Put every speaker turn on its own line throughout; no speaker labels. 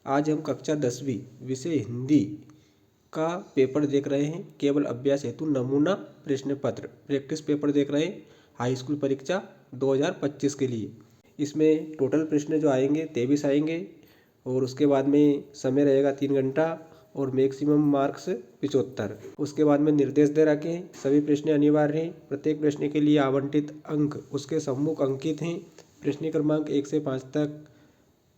आज हम कक्षा 10वीं विषय हिंदी का पेपर देख रहे हैं। केवल अभ्यास हेतु नमूना प्रश्न पत्र प्रैक्टिस पेपर देख रहे हैं हाई स्कूल परीक्षा 2025 के लिए। इसमें टोटल प्रश्न जो आएंगे 23 आएंगे और उसके बाद में समय रहेगा 3 घंटा और मैक्सिमम मार्क्स 75। उसके बाद में निर्देश दे रखे हैं। सभी प्रश्न अनिवार्य हैं। प्रत्येक प्रश्न के लिए आवंटित अंक उसके सम्मुख अंकित हैं। प्रश्न क्रमांक 1 से 5 तक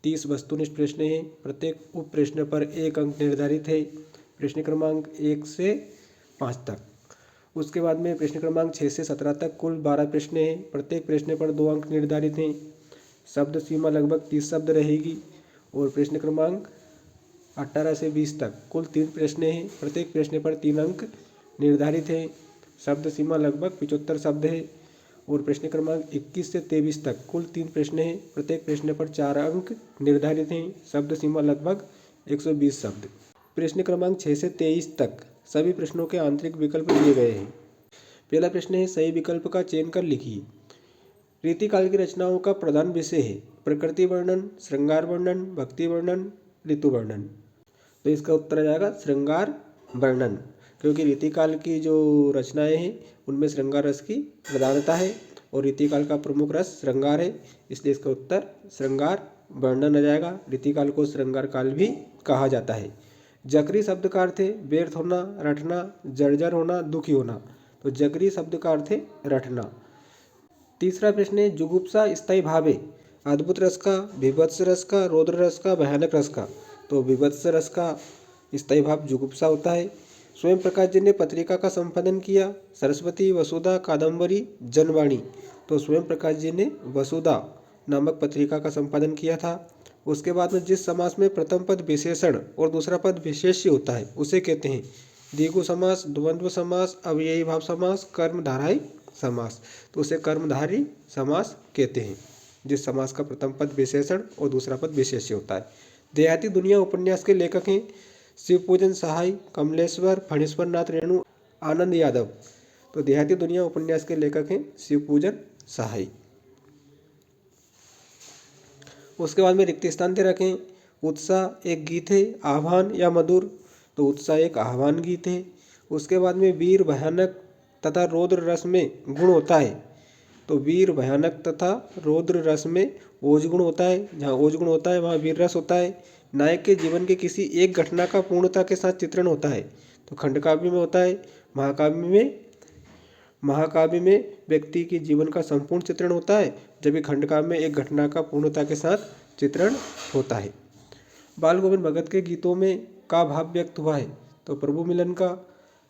30 वस्तुनिष्ठ प्रश्न हैं। प्रत्येक उप प्रश्न पर 1 अंक निर्धारित है। प्रश्न क्रमांक 1 से 5 तक। उसके बाद में प्रश्न क्रमांक 6 से 17 तक कुल 12 प्रश्न हैं। प्रत्येक प्रश्न पर 2 अंक निर्धारित हैं। शब्द सीमा लगभग 30 शब्द रहेगी। और प्रश्न क्रमांक 18 से 20 तक कुल 3 प्रश्न हैं। प्रत्येक प्रश्न पर 3 अंक निर्धारित हैं। शब्द सीमा लगभग 75 शब्द है। और प्रश्न क्रमांक 21 से 23 तक कुल 3 प्रश्न हैं। प्रत्येक प्रश्न पर 4 अंक निर्धारित हैं। शब्द सीमा लगभग 120 शब्द। प्रश्न क्रमांक 6 से 23 तक सभी प्रश्नों के आंतरिक विकल्प दिए गए हैं। पहला प्रश्न है, सही विकल्प का चयन कर लिखिए। रीतिकाल की रचनाओं का प्रधान विषय है प्रकृति वर्णन, श्रृंगार वर्णन, भक्ति वर्णन, ऋतु वर्णन। तो इसका उत्तर आ जाएगा श्रृंगार वर्णन, क्योंकि रीतिकाल की जो रचनाएं हैं उनमें श्रृंगार रस की प्रधानता है और रीतिकाल का प्रमुख रस श्रृंगार है, इसलिए इसका उत्तर श्रृंगार वर्णन आ जाएगा। रीतिकाल को श्रृंगार काल भी कहा जाता है। जकरी शब्द का अर्थ है व्यर्थ होना, रटना, जर्जर होना, दुखी होना। तो जकरी शब्द का अर्थ है रटना। तीसरा प्रश्न है, जुगुप्सा स्थायी भाव है अद्भुत रस का, विभत्स रस का, रौद्र रस का, भयानक रस का। तो विभत्स रस का स्थायी भाव जुगुप्सा होता है। स्वयं प्रकाश जी ने पत्रिका का संपादन किया सरस्वती, वसुधा, कादम्बरी, जनवाणी। तो स्वयं प्रकाश जी ने वसुधा नामक पत्रिका का संपादन किया था। उसके बाद में जिस समास में प्रथम पद विशेषण और दूसरा पद विशेष्य होता है उसे कहते हैं द्विगु समास, द्वंद्व समास, अव्ययी भाव समास, कर्मधारय समास। तो उसे कर्मधारी समास कहते हैं जिस समास का प्रथम पद विशेषण और दूसरा पद विशेष्य होता है। देहाती दुनिया उपन्यास के लेखक हैं शिवपूजन सहाय, कमलेश्वर, फणीश्वर नाथ रेणु, आनंद यादव। तो देहाती दुनिया उपन्यास के लेखक हैं शिवपूजन सहाय। उसके बाद में रिक्त स्थान दे रखें। उत्साह एक गीत है, आह्वान या मधुर। तो उत्साह एक आह्वान गीत है। उसके बाद में वीर, भयानक तथा रौद्र रस में गुण होता है। तो वीर, भयानक तथा रौद्र रस में ओज गुण होता है। जहाँ ओज गुण होता है वहाँ वीर रस होता है। नायक के जीवन के किसी एक घटना का पूर्णता के साथ चित्रण होता है। तो खंडकाव्य में होता है। महाकाव्य में व्यक्ति के जीवन का संपूर्ण चित्रण होता है, जबकि खंडकाव्य में एक घटना का पूर्णता के साथ चित्रण होता है। बाल गोविंद भगत के गीतों में का भाव व्यक्त हुआ है। तो प्रभु मिलन का।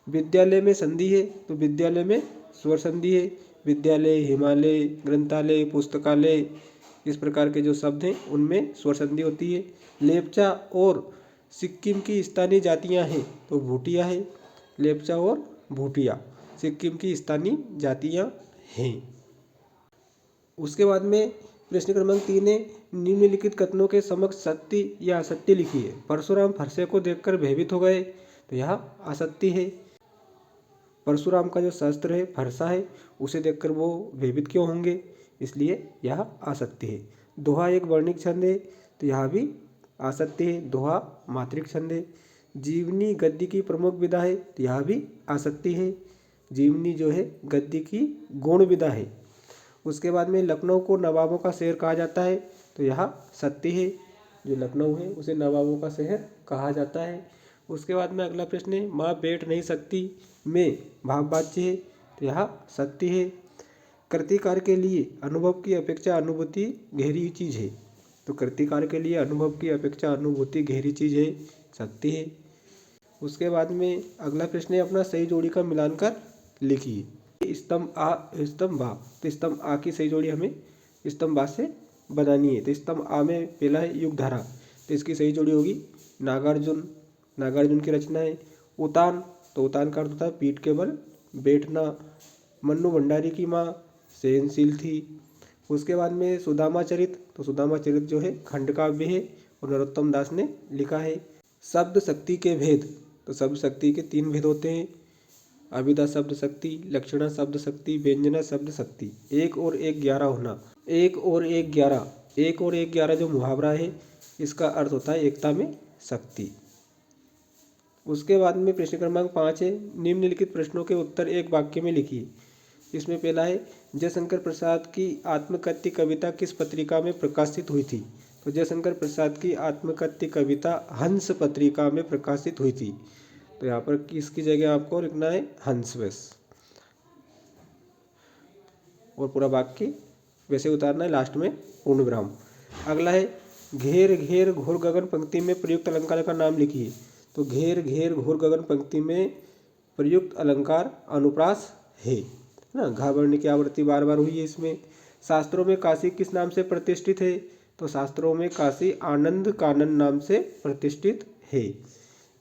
विद्यालय में संधि है। तो विद्यालय में स्वर संधि है। विद्यालय, हिमालय, ग्रंथालय, पुस्तकालय, इस प्रकार के जो शब्द हैं उनमें स्वर संधि होती है। लेपचा और सिक्किम की स्थानीय जातियां हैं। तो भूटिया है। लेपचा और भूटिया सिक्किम की स्थानीय जातियां हैं। उसके बाद में प्रश्न क्रमांक 3 है, निम्नलिखित कथनों के समक्ष सत्य या असत्य लिखिए। परशुराम फरसे को देखकर भयभीत हो गए। तो यह असत्य है। परशुराम का जो शस्त्र है फरसा है, उसे देखकर वो भयभीत क्यों होंगे, इसलिए यह असत्य है। दोहा एक वर्णिक छंद है। तो यह भी असत्य है। दोहा मात्रिक छंद है। जीवनी गद्य की प्रमुख विधा है। तो यह भी असत्य है। जीवनी जो है गद्य की गौण विधा है। उसके बाद में लखनऊ को नवाबों का शहर कहा जाता है। तो यह सत्य है। जो लखनऊ है उसे नवाबों का शहर कहा जाता है। उसके बाद में अगला प्रश्न है, माँ बैठ नहीं सकती में भाववाच्य है। तो यह सत्य है। कृतिकार के लिए अनुभव की अपेक्षा अनुभूति गहरी चीज़ है। तो कृतिकार के लिए अनुभव की अपेक्षा अनुभूति गहरी चीज़ है, सत्य है। उसके बाद में अगला प्रश्न है, अपना सही जोड़ी का मिलान कर लिखिए। स्तंभ आ, स्तंभ बा। तो स्तंभ आ की सही जोड़ी हमें स्तंभ बा से बनानी है। तो स्तंभ आ में पहला है युगधारा। तो इसकी सही जोड़ी होगी नागार्जुन। नागार्जुन की रचना है। उतान। तो उतान का अर्थ होता है पीठ के बल बैठना। मन्नू भंडारी की माँ सहनशील थी। उसके बाद में सुदामा चरित। तो सुदामा चरित जो है खंड काव्य है और नरोत्तम दास ने लिखा है। शब्द शक्ति के भेद। तो शब्द शक्ति के 3 भेद होते हैं, अभिधा शब्द शक्ति, लक्षणा शब्द शक्ति, व्यंजना शब्द शक्ति। 1 और 1 11 होना। 1 और 1 11। 1 और 1 11 जो मुहावरा है इसका अर्थ होता है एकता में शक्ति। उसके बाद में प्रश्न क्रमांक 5 है, निम्नलिखित प्रश्नों के उत्तर एक वाक्य में लिखिए। इसमें पहला है, जयशंकर प्रसाद की आत्मकथ्य कविता किस पत्रिका में प्रकाशित हुई थी? तो जयशंकर प्रसाद की आत्मकथ्य कविता हंस पत्रिका में प्रकाशित हुई थी। तो यहाँ पर किसकी जगह आपको लिखना है? हंस बस, और पूरा वाक्य वैसे उतारना है, लास्ट में पूर्ण विराम। अगला है, घेर घेर घोर गगन पंक्ति में प्रयुक्त अलंकार का नाम लिखिए। तो घेर घेर घोर गगन पंक्ति में प्रयुक्त अलंकार अनुप्रास है ना। घा वर्ण की आवृत्ति बार बार हुई है इसमें। शास्त्रों में काशी किस नाम से प्रतिष्ठित है? तो शास्त्रों में काशी आनंद कानन नाम से प्रतिष्ठित है।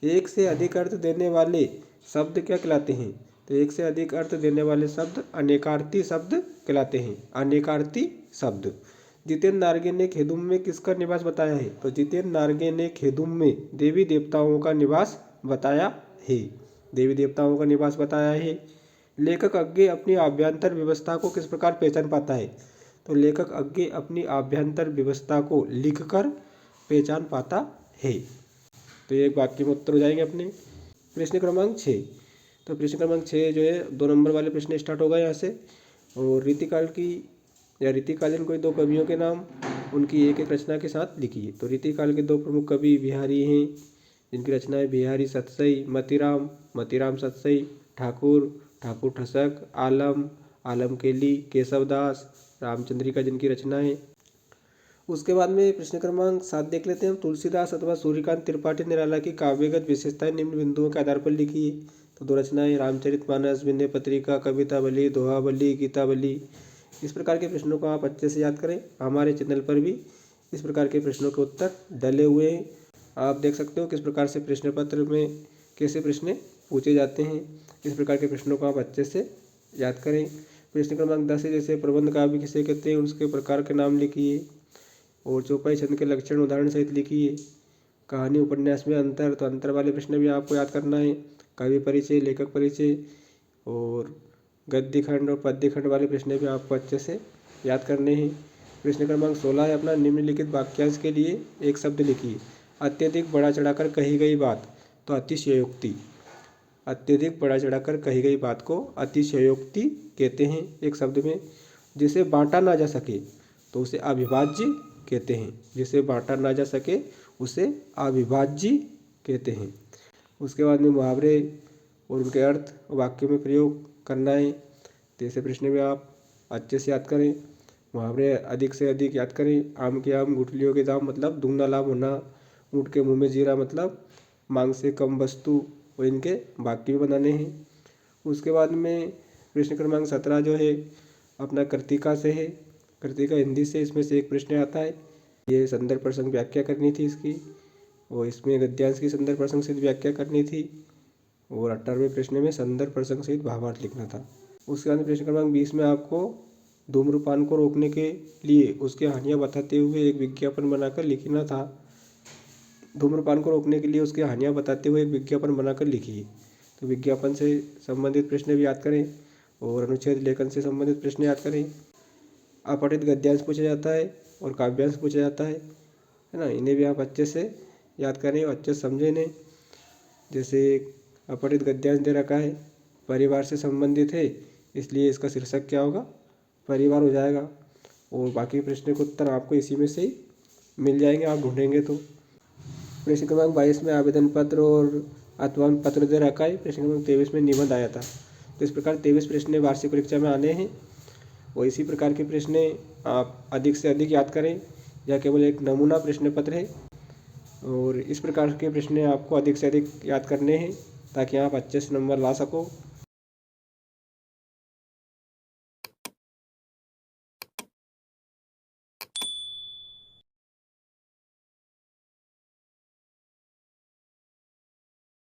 एक से अधिक अर्थ देने वाले शब्द क्या कहलाते हैं? तो एक से अधिक अर्थ देने वाले शब्द अनेकार्थी शब्द कहलाते हैं। अनेकार्थी शब्द। जितेंद्र नार्गे ने खेदुम में किसका निवास बताया है? तो जितेंद्र नार्गे ने खेदुम में देवी देवताओं का निवास बताया है। देवी देवताओं का निवास बताया है। लेखक अज्ञे अपनी आभ्यंतर व्यवस्था को किस प्रकार पहचान पाता है? तो लेखक अज्ञे अपनी आभ्यंतर व्यवस्था को लिखकर पहचान पाता है। तो ये एक वाक्य में उत्तर हो जाएंगे अपने। प्रश्न क्रमांक 6। तो प्रश्न क्रमांक 6 जो है 2 नंबर वाले प्रश्न स्टार्ट होगा यहाँ से। और रीतिकाल की या रीतिकालीन कोई 2 कवियों के नाम उनकी एक एक रचना के साथ लिखिए। तो रीतिकाल के 2 प्रमुख कवि बिहारी हैं, जिनकी रचना है बिहारी सतसई, मतीराम सतसई, ठाकुर ठसक, आलम केली, केशवदास, रामचंद्रिका जिनकी रचना है। उसके बाद में प्रश्न क्रमांक 7 देख लेते हैं हम। तुलसीदास अथवा सूर्यकांत त्रिपाठी निराला की काव्यगत विशेषताएं निम्न बिंदुओं के आधार पर लिखिए। तो 2 रचनाएं रामचरितमानस, विनय पत्रिका, कवितावली, दोहावली, गीतावली। इस प्रकार के प्रश्नों को आप अच्छे से याद करें। हमारे चैनल पर भी इस प्रकार के प्रश्नों के उत्तर डले हुए हैं। आप देख सकते हो किस प्रकार से प्रश्न पत्र में कैसे प्रश्न पूछे जाते हैं। इस प्रकार के प्रश्नों को आप अच्छे से याद करें। प्रश्न क्रमांक 10 है, जैसे प्रबंध काव्य किसे कहते हैं, उसके प्रकार के नाम लिखिए। और चौपाई छंद के लक्षण उदाहरण सहित लिखिए। कहानी उपन्यास में अंतर, तो अंतर वाले प्रश्न भी आपको याद करना है। कवि परिचय, लेखक परिचय और गद्य खंड और पद्य खंड वाले प्रश्न भी आपको अच्छे से याद करने हैं। प्रश्न क्रमांक 16 है अपना, निम्नलिखित वाक्यांश के लिए एक शब्द लिखिए। अत्यधिक बढ़ा चढ़ाकर कही गई बात, तो अतिशयोक्ति। अत्यधिक बढ़ा चढ़ाकर कही गई बात को अतिशयोक्ति कहते हैं एक शब्द में। जिसे बांटा ना जा सके तो उसे अविभाज्य कहते हैं। जिसे बांटा ना जा सके उसे अविभाज्य कहते हैं। उसके बाद में मुहावरे और उनके अर्थ वाक्य में प्रयोग करना है। तो ऐसे प्रश्न भी आप अच्छे से याद करें। मुहावरे अधिक से अधिक याद करें। आम के आम, गुठलियों के दाम मतलब दुगना लाभ होना। ऊँट के मुँह में जीरा मतलब मांग से कम वस्तु, और इनके वाक्य भी बनाने हैं। उसके बाद में प्रश्न क्रमांक 17 जो है अपना कृतिका से है। कृतिका हिंदी से, इसमें से एक प्रश्न आता है। ये संदर्भ प्रसंग व्याख्या करनी थी इसकी, और इसमें गद्यांश की संदर्भ प्रसंग सहित व्याख्या करनी थी। और 18वें प्रश्न में संदर्भ प्रसंग सहित भावार्थ लिखना था। उसके बाद प्रश्न क्रमांक 20 में आपको धूम्रपान को रोकने के लिए उसकी हानियाँ बताते हुए एक विज्ञापन बनाकर लिखना था। धूम्रपान को रोकने के लिए उसकी हानियाँ बताते हुए एक विज्ञापन बनाकर लिखिए। तो विज्ञापन से संबंधित प्रश्न भी याद करें और अनुच्छेद लेखन से संबंधित प्रश्न याद करें। अपठित गद्यांश पूछा जाता है और काव्यांश पूछा जाता है ना। इन्हें भी आप अच्छे से याद करें और अच्छे से समझें इन्हें। जैसे अपठित गद्यांश दे रखा है, परिवार से संबंधित है, इसलिए इसका शीर्षक क्या होगा? परिवार हो जाएगा। और बाकी प्रश्न के उत्तर आपको इसी में से ही मिल जाएंगे, आप ढूंढेंगे तो। प्रश्न क्रमांक 22 में आवेदन पत्र और आत्मान पत्र दे रखा है। प्रश्न क्रमांक 23 में निबंध आया था। तो इस प्रकार 23 प्रश्न वार्षिक परीक्षा में आने हैं। और इसी प्रकार के प्रश्न आप अधिक से अधिक याद करें। यह केवल एक नमूना प्रश्न पत्र है, और इस प्रकार के प्रश्न आपको अधिक से अधिक याद करने हैं ताकि आप अच्छे से नंबर ला सको।